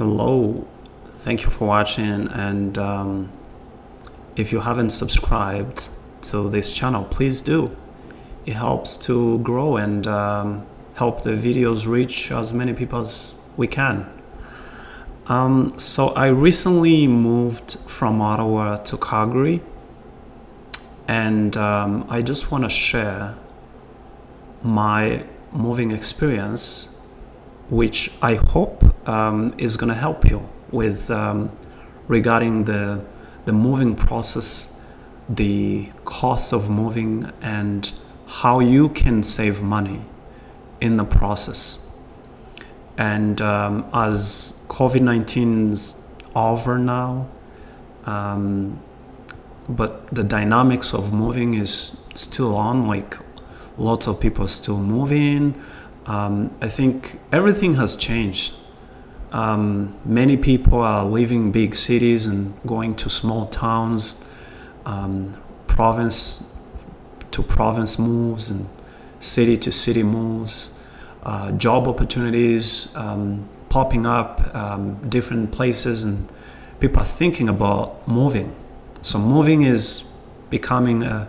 Hello, thank you for watching, and if you haven't subscribed to this channel, please do. It helps to grow and help the videos reach as many people as we can. So I recently moved from Ottawa to Calgary, and I just want to share my moving experience, which I hope is going to help you with regarding the moving process, the cost of moving, and how you can save money in the process. And as COVID-19 is over now, but the dynamics of moving is still on, like lots of people are still moving. I think everything has changed. Many people are leaving big cities and going to small towns, province to province moves and city to city moves, job opportunities popping up different places, and people are thinking about moving. So moving is becoming a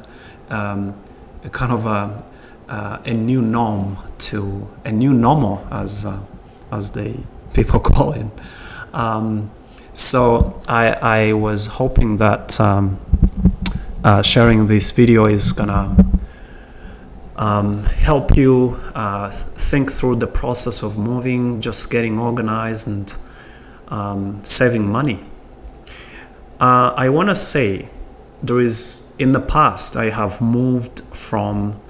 kind of a new norm, to a new normal, as the people call it. So I was hoping that sharing this video is gonna help you think through the process of moving, just getting organized and saving money. I want to say in the past I have moved from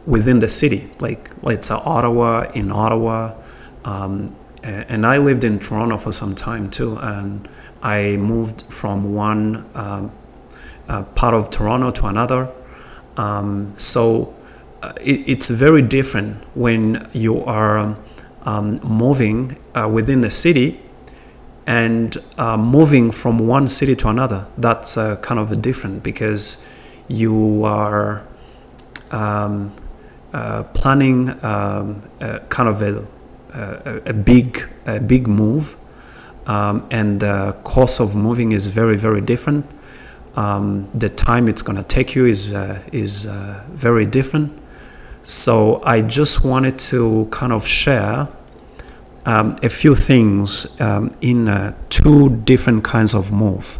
within the city, like let's say Ottawa, and I lived in Toronto for some time too, and I moved from one part of Toronto to another. So it's very different when you are moving within the city and moving from one city to another. That's kind of different, because you are planning kind of a big move, and the cost of moving is very different. The time it's going to take you is very different. So I just wanted to kind of share a few things in two different kinds of move.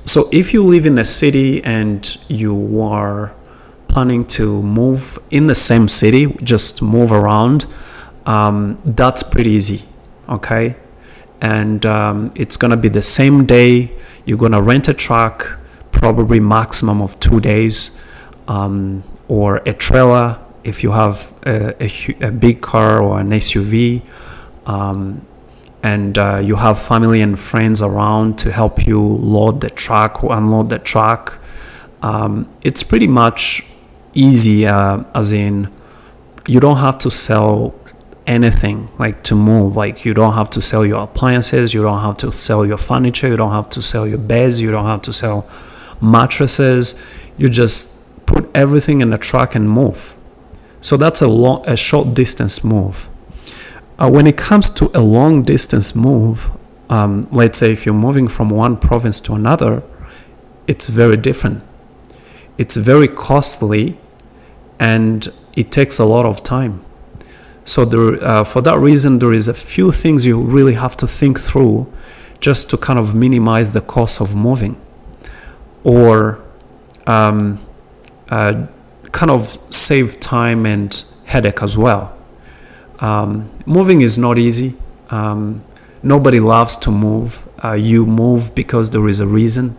So if you live in a city and you are planning to move in the same city, just move around, that's pretty easy, okay? And it's gonna be the same day. You're gonna rent a truck, probably maximum of 2 days, or a trailer if you have a big car or an SUV, and you have family and friends around to help you load the truck or unload the truck. It's pretty much easy, as in you don't have to sell anything like to move. Like you don't have to sell your appliances, you don't have to sell your furniture, you don't have to sell your beds, you don't have to sell mattresses. You just put everything in the truck and move. So that's a short distance move. When it comes to a long distance move, let's say if you're moving from one province to another, it's very different. It's very costly, and it takes a lot of time. So for that reason, there is a few things you really have to think through, just to kind of minimize the cost of moving, or kind of save time and headache as well. Moving is not easy. Nobody loves to move. You move because there is a reason.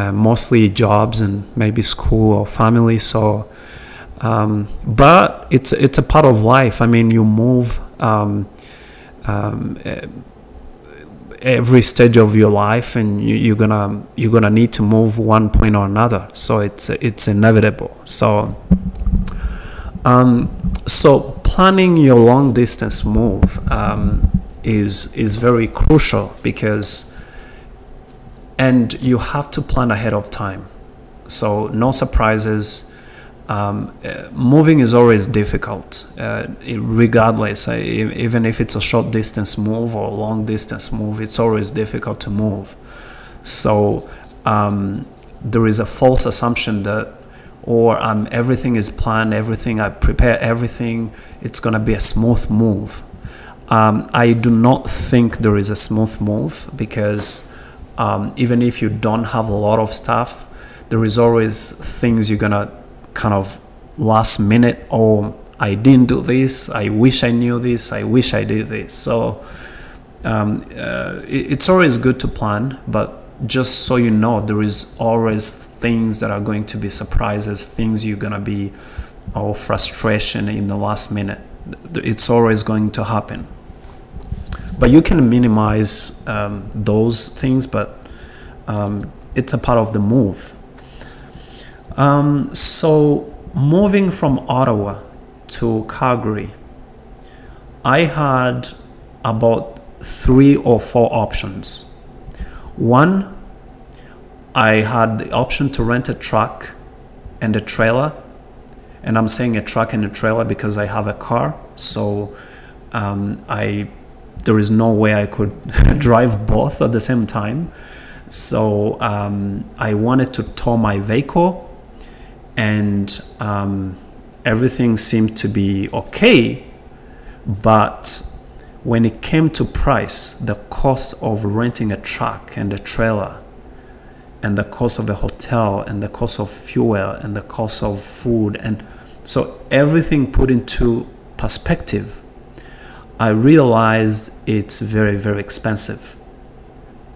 Mostly jobs and maybe school or family. So, but it's a part of life. I mean, you move every stage of your life, and you're gonna need to move one point or another. So it's inevitable. So so planning your long distance move is very crucial, and you have to plan ahead of time. So no surprises. moving is always difficult, regardless. Even if it's a short distance move or a long distance move, it's always difficult to move. So there is a false assumption that, or everything is planned, everything, I prepare everything, it's going to be a smooth move. I do not think there is a smooth move, because even if you don't have a lot of stuff, there is always things you're going to kind of last minute, oh, I didn't do this, I wish I knew this, I wish I did this. So it's always good to plan, but just so you know, there is always things that are going to be surprises, things you're going to be, or frustration in the last minute. It's always going to happen. But you can minimize those things, but it's a part of the move. So moving from Ottawa to Calgary, I had about 3 or 4 options. One, I had the option to rent a truck and a trailer, and I'm saying a truck and a trailer because I have a car, so there is no way I could drive both at the same time. So I wanted to tow my vehicle, and everything seemed to be okay, but when it came to price, the cost of renting a truck and a trailer, and the cost of a hotel, and the cost of fuel, and the cost of food, and so everything put into perspective, I realized it's very, very expensive.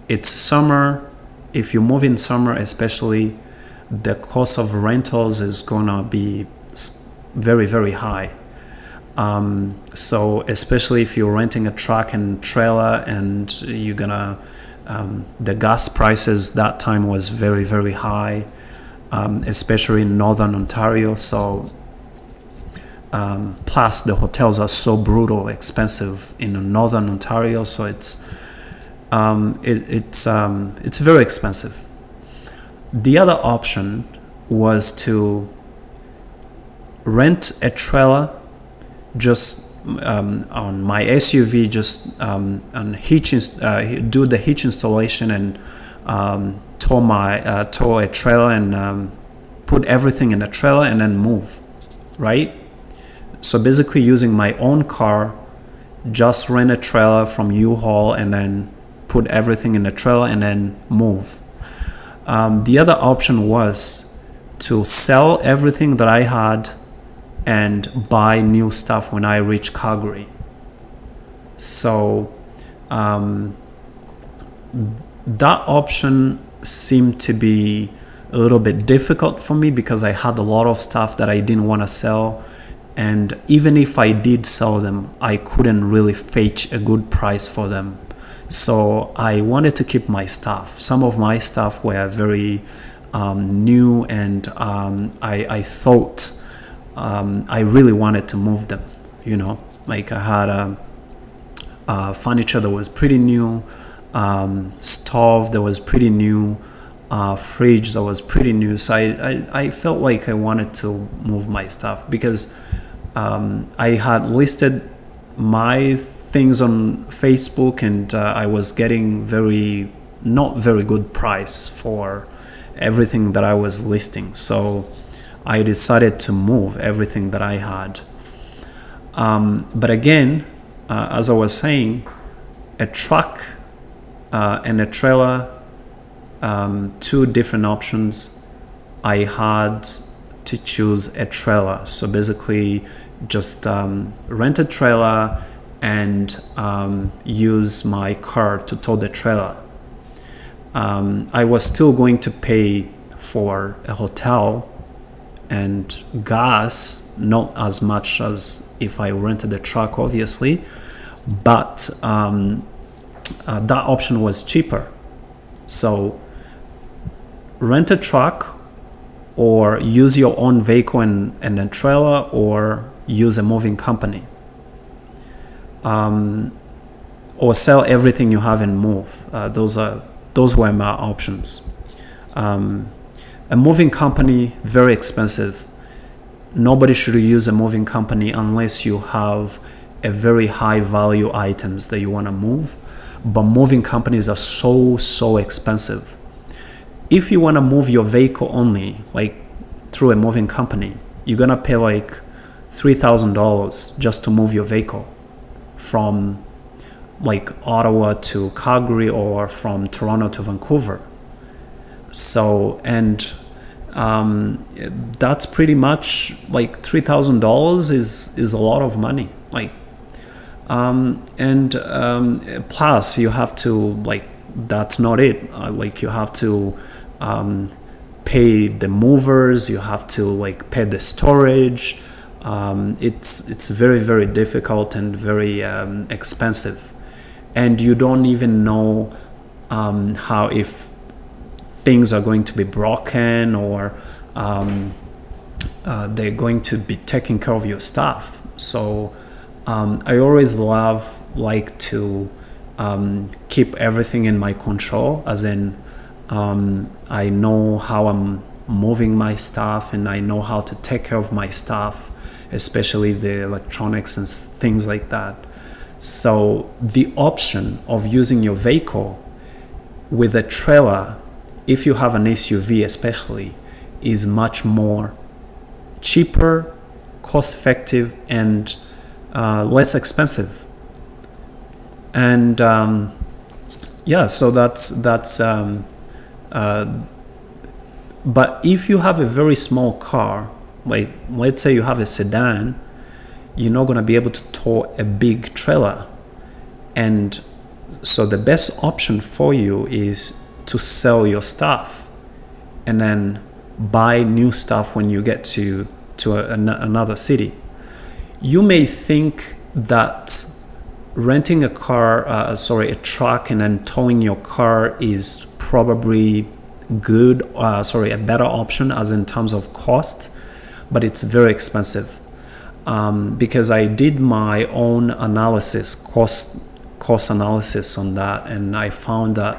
It's summer. If you move in summer especially, the cost of rentals is gonna be very, very high. So especially if you're renting a truck and trailer, and you're gonna the gas prices that time was very, very high, especially in northern Ontario. So plus the hotels are so brutal expensive in northern Ontario, so it's very expensive. The other option was to rent a trailer, just on my SUV, just on hitch, do the hitch installation, and tow a trailer, and put everything in a trailer, and then move, right? So basically using my own car, just rent a trailer from U-Haul, and then put everything in the trailer and then move. The other option was to sell everything that I had and buy new stuff when I reach Calgary. So that option seemed to be a little bit difficult for me, because I had a lot of stuff that I didn't want to sell, and even if I did sell them, I couldn't really fetch a good price for them. So I wanted to keep my stuff. Some of my stuff were very new, and I thought I really wanted to move them, you know, like I had furniture that was pretty new, stove that was pretty new, fridge that was pretty new. So I felt like I wanted to move my stuff, because I had listed my things on Facebook, and I was getting not very good price for everything that I was listing. So I decided to move everything that I had. But again, as I was saying, a truck and a trailer, 2 different options. I had to choose a trailer. So basically just rent a trailer and use my car to tow the trailer. I was still going to pay for a hotel and gas, not as much as if I rented a truck, obviously, but that option was cheaper. So rent a truck, or use your own vehicle and a trailer, or use a moving company, or sell everything you have and move. Those were my options. A moving company, very expensive. nobody should use a moving company unless you have a very high value items that you want to move. But moving companies are so expensive. If you want to move your vehicle only, like through a moving company, you're gonna pay like $3,000 just to move your vehicle from like Ottawa to Calgary or from Toronto to Vancouver. So, and that's pretty much like $3,000 is a lot of money. Like, plus you have to, like, that's not it. Like, you have to pay the movers, you have to like pay the storage. It's very difficult and very expensive, and you don't even know how, if things are going to be broken or they're going to be taking care of your stuff. So I always like to keep everything in my control, as in I know how I'm moving my stuff, and I know how to take care of my stuff, especially the electronics and things like that. So the option of using your vehicle with a trailer, if you have an SUV especially, is much more cheaper, cost effective, and less expensive. And yeah, so that's but if you have a very small car, like let's say you have a sedan, you're not going to be able to tow a big trailer. And so the best option for you is to sell your stuff and then buy new stuff when you get to another city. You may think that renting a truck and then towing your car is probably good, a better option as in terms of cost, but it's very expensive. Because I did my own analysis, cost analysis on that, and I found that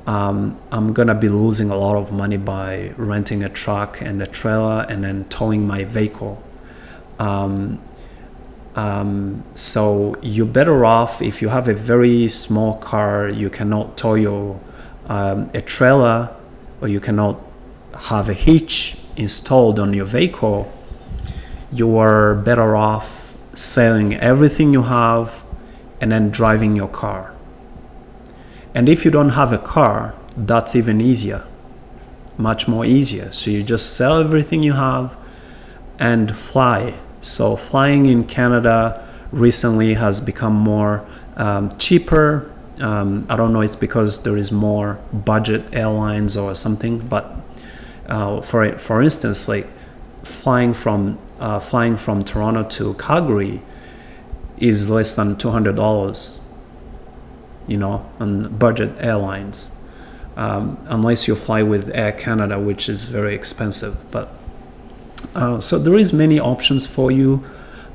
I'm gonna be losing a lot of money by renting a truck and a trailer and then towing my vehicle. So you're better off, if you have a very small car, you cannot tow your a trailer, or you cannot have a hitch installed on your vehicle, you are better off selling everything you have and then driving your car. And if you don't have a car, that's even easier, much more easier. So you just sell everything you have and fly. So flying in Canada recently has become more cheaper. I don't know, it's because there is more budget airlines or something, but for instance, like flying from Toronto to Calgary is less than $200, you know, on budget airlines, unless you fly with Air Canada, which is very expensive. But so there is many options for you,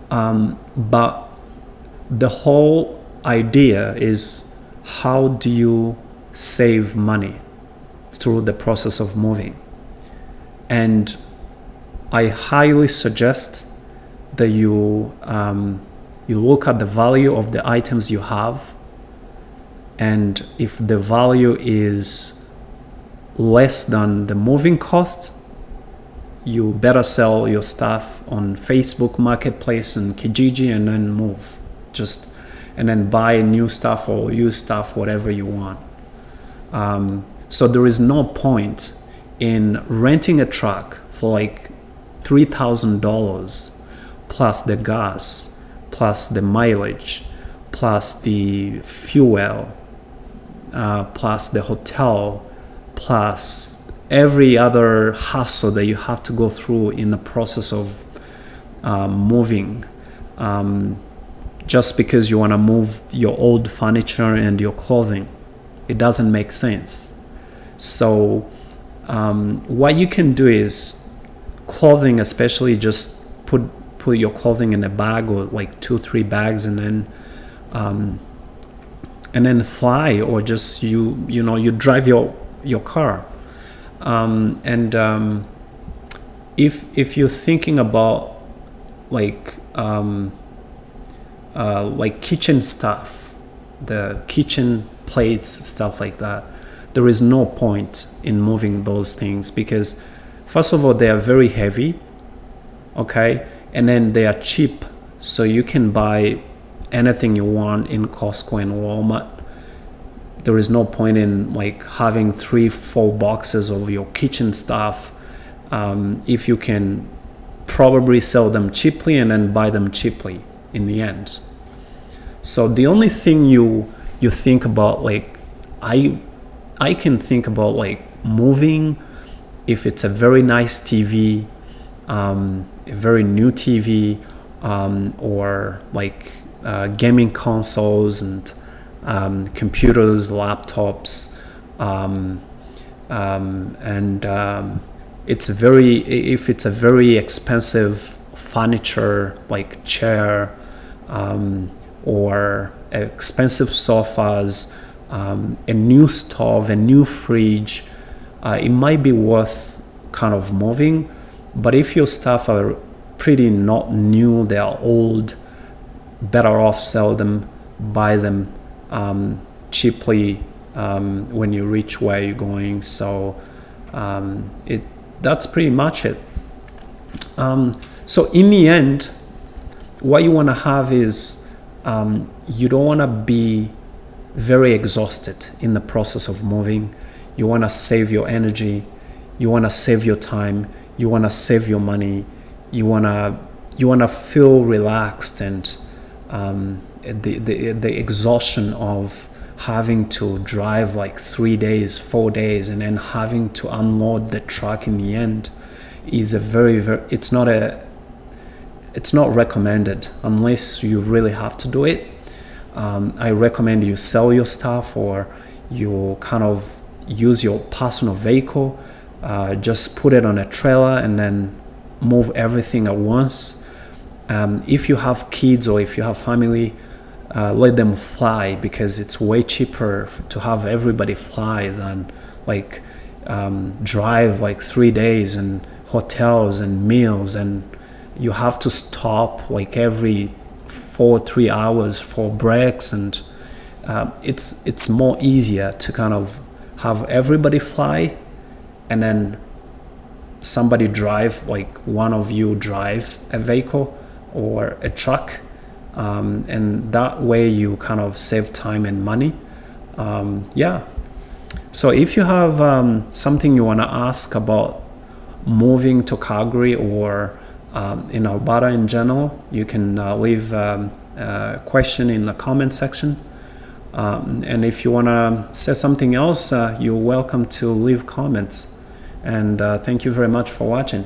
but the whole idea is, how do you save money through the process of moving? And I highly suggest that you look at the value of the items you have, and if the value is less than the moving cost, you better sell your stuff on Facebook Marketplace and Kijiji and then move. And then buy new stuff or used stuff, whatever you want. So there is no point in renting a truck for like $3,000 plus the gas, plus the mileage, plus the fuel, plus the hotel, plus every other hassle that you have to go through in the process of moving. Just because you want to move your old furniture and your clothing, it doesn't make sense. So what you can do is, clothing especially, just put your clothing in a bag, or like 2-3 bags, and then fly, or just you drive your car. if you're thinking about like kitchen stuff, the kitchen plates, stuff like that, there is no point in moving those things, because first of all, they are very heavy, okay, and then they are cheap, so you can buy anything you want in Costco and Walmart. There is no point in like having 3-4 boxes of your kitchen stuff if you can probably sell them cheaply and then buy them cheaply in the end. So the only thing you think about, like I can think about like moving if it's a very nice TV, a very new TV, or like gaming consoles and computers, laptops, if it's a very expensive furniture like chair, or expensive sofas, a new stove, a new fridge, it might be worth kind of moving. But if your stuff are pretty not new, they are old, better off sell them, buy them cheaply when you reach where you're going. So that's pretty much it. So in the end, what you want to have is you don't want to be very exhausted in the process of moving. You want to save your energy, you want to save your time, you want to save your money, you want to feel relaxed, and the exhaustion of having to drive like 3 days, 4 days, and then having to unload the truck in the end is a very it's not recommended unless you really have to do it. I recommend you sell your stuff, or you kind of use your personal vehicle, just put it on a trailer and then move everything at once. If you have kids or if you have family, let them fly, because it's way cheaper to have everybody fly than like drive like 3 days and hotels and meals, and you have to stop like every 3 hours for breaks, and it's more easier to kind of have everybody fly and then somebody drive, like one of you drive a vehicle or a truck, and that way you kind of save time and money. Yeah, so if you have something you want to ask about moving to Calgary or in Alberta in general, you can leave a question in the comment section, and if you want to say something else, you're welcome to leave comments. And thank you very much for watching.